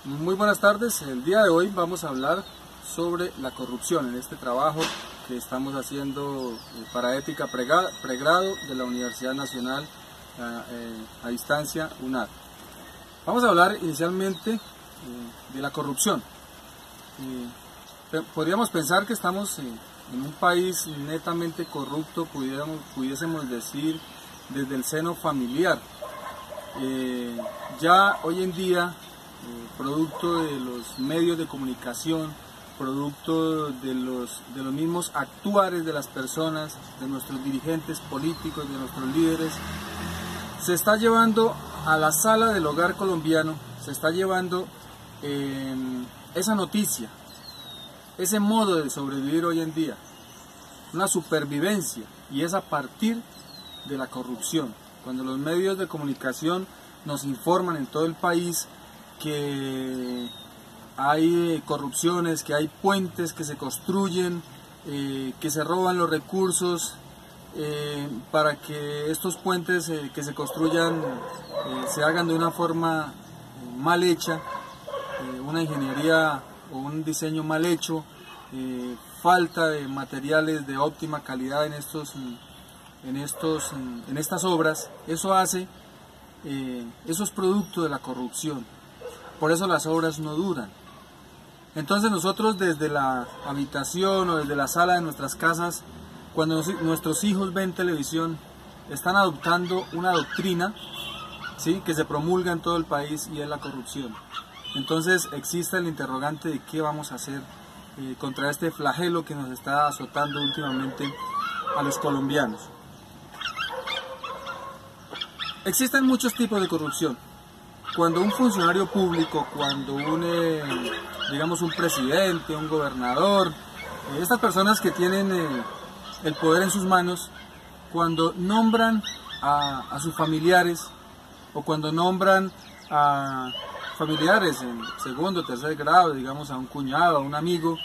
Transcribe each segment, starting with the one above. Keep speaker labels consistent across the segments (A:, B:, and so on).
A: Muy buenas tardes, el día de hoy vamos a hablar sobre la corrupción en este trabajo que estamos haciendo para ética pregrado de la Universidad Nacional a distancia UNAD. Vamos a hablar inicialmente de la corrupción. Podríamos pensar que estamos en un país netamente corrupto, pudiésemos decir desde el seno familiar. Ya hoy en día, producto de los medios de comunicación, producto de los mismos actuares de las personas, de nuestros dirigentes políticos, de nuestros líderes, se está llevando a la sala del hogar colombiano, se está llevando esa noticia, ese modo de sobrevivir hoy en día, una supervivencia, y es a partir de la corrupción. Cuando los medios de comunicación nos informan en todo el país que hay corrupciones, que hay puentes que se construyen, que se roban los recursos para que estos puentes que se construyan se hagan de una forma mal hecha, una ingeniería o un diseño mal hecho, falta de materiales de óptima calidad en estas obras. Eso es producto de la corrupción. Por eso las obras no duran. Entonces nosotros desde la habitación o desde la sala de nuestras casas, cuando nuestros hijos ven televisión, están adoptando una doctrina, ¿sí?, que se promulga en todo el país, y es la corrupción. Entonces existe el interrogante de qué vamos a hacer contra este flagelo que nos está azotando últimamente a los colombianos. Existen muchos tipos de corrupción. Cuando un funcionario público, cuando digamos un presidente, un gobernador, estas personas que tienen el poder en sus manos, cuando nombran a sus familiares, o cuando nombran a familiares en segundo o tercer grado, digamos a un cuñado, a un amigo,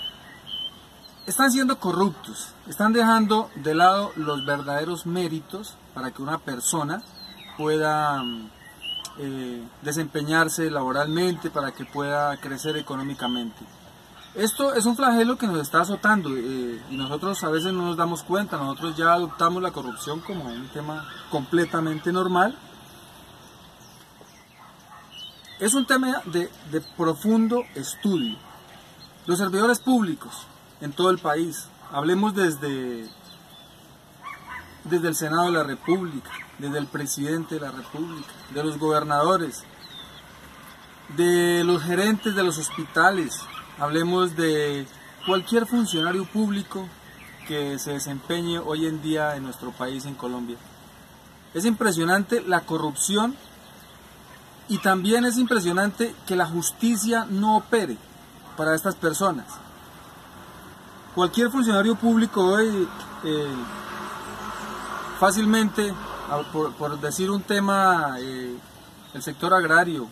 A: están siendo corruptos, están dejando de lado los verdaderos méritos para que una persona pueda desempeñarse laboralmente, para que pueda crecer económicamente. Esto es un flagelo que nos está azotando y nosotros a veces no nos damos cuenta. Nosotros ya adoptamos la corrupción como un tema completamente normal. Es un tema de profundo estudio. Los servidores públicos en todo el país, hablemos desde el Senado de la República, desde el presidente de la República, de los gobernadores, de los gerentes de los hospitales, hablemos de cualquier funcionario público que se desempeñe hoy en día en nuestro país, en Colombia. Es impresionante la corrupción, y también es impresionante que la justicia no opere para estas personas. Cualquier funcionario público hoy fácilmente, por decir un tema, el sector agrario,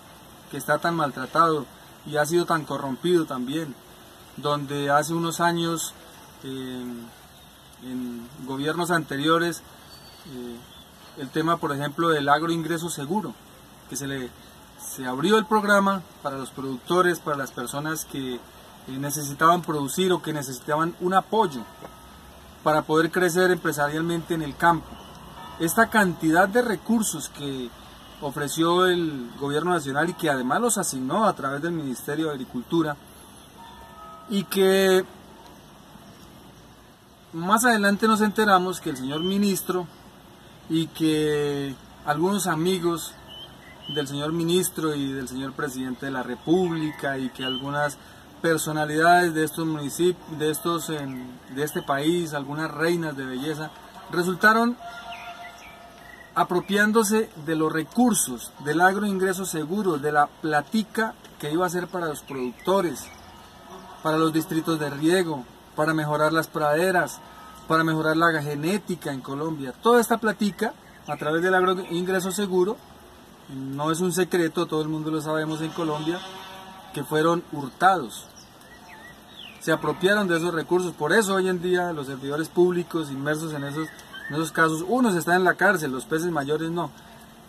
A: que está tan maltratado y ha sido tan corrompido también, donde hace unos años, en gobiernos anteriores, el tema, por ejemplo, del agroingreso seguro, que se abrió el programa para los productores, para las personas que necesitaban producir o que necesitaban un apoyo para poder crecer empresarialmente en el campo. Esta cantidad de recursos que ofreció el gobierno nacional, y que además los asignó a través del Ministerio de Agricultura, y que más adelante nos enteramos que el señor ministro y que algunos amigos del señor ministro y del señor presidente de la República, y que algunas personalidades de estos municipios, de este país, algunas reinas de belleza, resultaron apropiándose de los recursos del agroingreso seguro, de la platica que iba a ser para los productores, para los distritos de riego, para mejorar las praderas, para mejorar la genética en Colombia. Toda esta platica, a través del agroingreso seguro, no es un secreto, todo el mundo lo sabemos en Colombia, que fueron hurtados. Se apropiaron de esos recursos. Por eso hoy en día los servidores públicos inmersos en esos casos, unos están en la cárcel, los peces mayores no.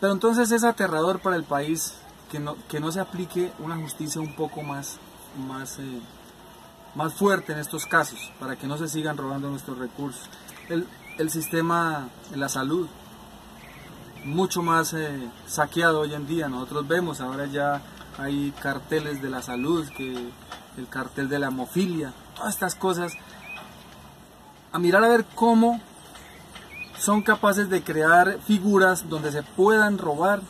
A: Pero entonces es aterrador para el país que no se aplique una justicia un poco más fuerte en estos casos, para que no se sigan robando nuestros recursos. El sistema de la salud, mucho más saqueado hoy en día. Nosotros vemos ahora ya hay carteles de la salud, que el cartel de la hemofilia, todas estas cosas. A mirar a ver cómo son capaces de crear figuras donde se puedan robar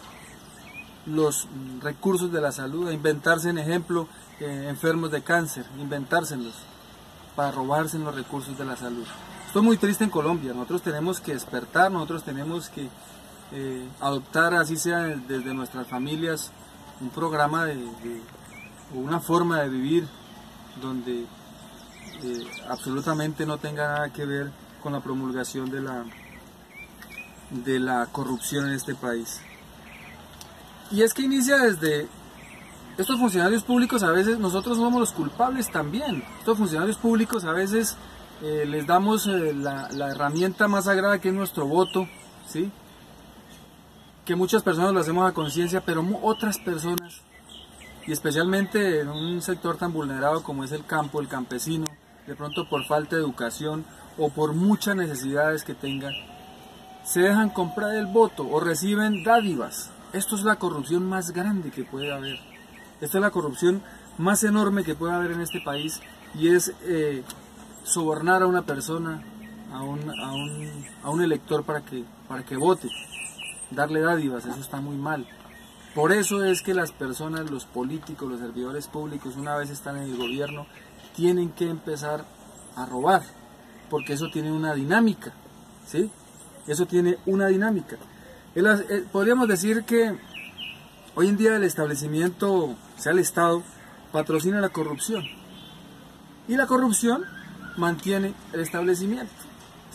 A: los recursos de la salud, a inventarse, en ejemplo, enfermos de cáncer, inventárselos para robarse los recursos de la salud. Esto es muy triste en Colombia. Nosotros tenemos que despertar, nosotros tenemos que adoptar, así sea desde nuestras familias, un programa o una forma de vivir donde absolutamente no tenga nada que ver con la promulgación de la corrupción en este país. Y es que inicia desde estos funcionarios públicos. A veces nosotros somos los culpables también. Estos funcionarios públicos a veces les damos la herramienta más sagrada, que es nuestro voto, ¿sí? Que muchas personas lo hacemos a conciencia, pero otras personas, y especialmente en un sector tan vulnerado como es el campo, el campesino, de pronto por falta de educación o por muchas necesidades que tengan, se dejan comprar el voto o reciben dádivas. Esto es la corrupción más grande que puede haber. Esta es la corrupción más enorme que puede haber en este país, y es sobornar a una persona, a un elector para que vote, darle dádivas. Eso está muy mal. Por eso es que las personas, los políticos, los servidores públicos, una vez están en el gobierno, tienen que empezar a robar, porque eso tiene una dinámica, ¿sí? Eso tiene una dinámica. Podríamos decir que hoy en día el establecimiento, sea el Estado, patrocina la corrupción, y la corrupción mantiene el establecimiento,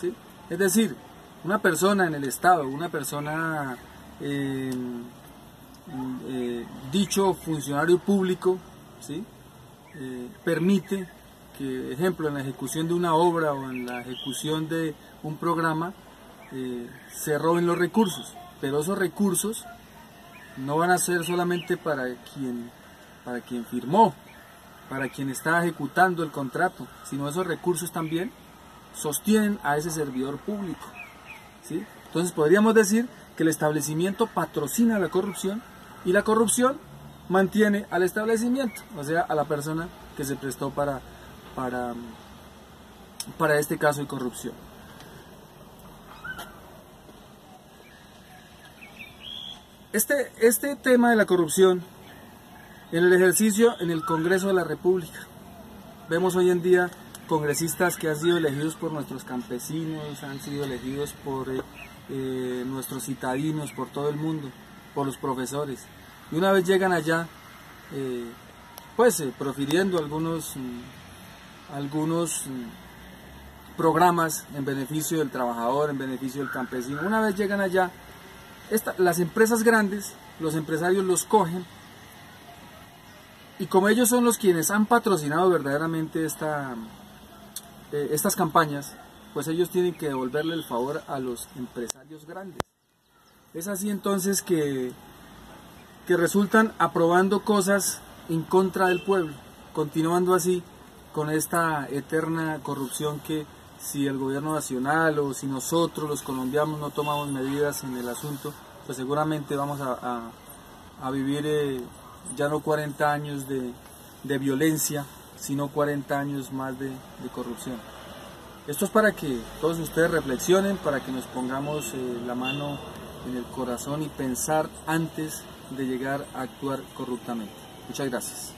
A: ¿sí? Es decir, una persona en el Estado, una persona, dicho funcionario público, ¿sí? Permite que, ejemplo, en la ejecución de una obra o en la ejecución de un programa, se roben los recursos, pero esos recursos no van a ser solamente para quien firmó, para quien está ejecutando el contrato, sino esos recursos también sostienen a ese servidor público, ¿sí? Entonces podríamos decir que el establecimiento patrocina la corrupción, y la corrupción mantiene al establecimiento, o sea, a la persona que se prestó para este caso de corrupción. Este tema de la corrupción en el ejercicio en el Congreso de la República, vemos hoy en día congresistas que han sido elegidos por nuestros campesinos, han sido elegidos por nuestros citadinos, por todo el mundo, por los profesores, y una vez llegan allá, profiriendo algunos programas en beneficio del trabajador, en beneficio del campesino. Una vez llegan allá, las empresas grandes, los empresarios los cogen, y como ellos son los quienes han patrocinado verdaderamente estas campañas, pues ellos tienen que devolverle el favor a los empresarios grandes. Es así entonces que resultan aprobando cosas en contra del pueblo, continuando así con esta eterna corrupción, que si el gobierno nacional o si nosotros los colombianos no tomamos medidas en el asunto, pues seguramente vamos a vivir ya no 40 años de violencia, sino 40 años más de corrupción. Esto es para que todos ustedes reflexionen, para que nos pongamos la mano en el corazón y pensar antes de llegar a actuar corruptamente. Muchas gracias.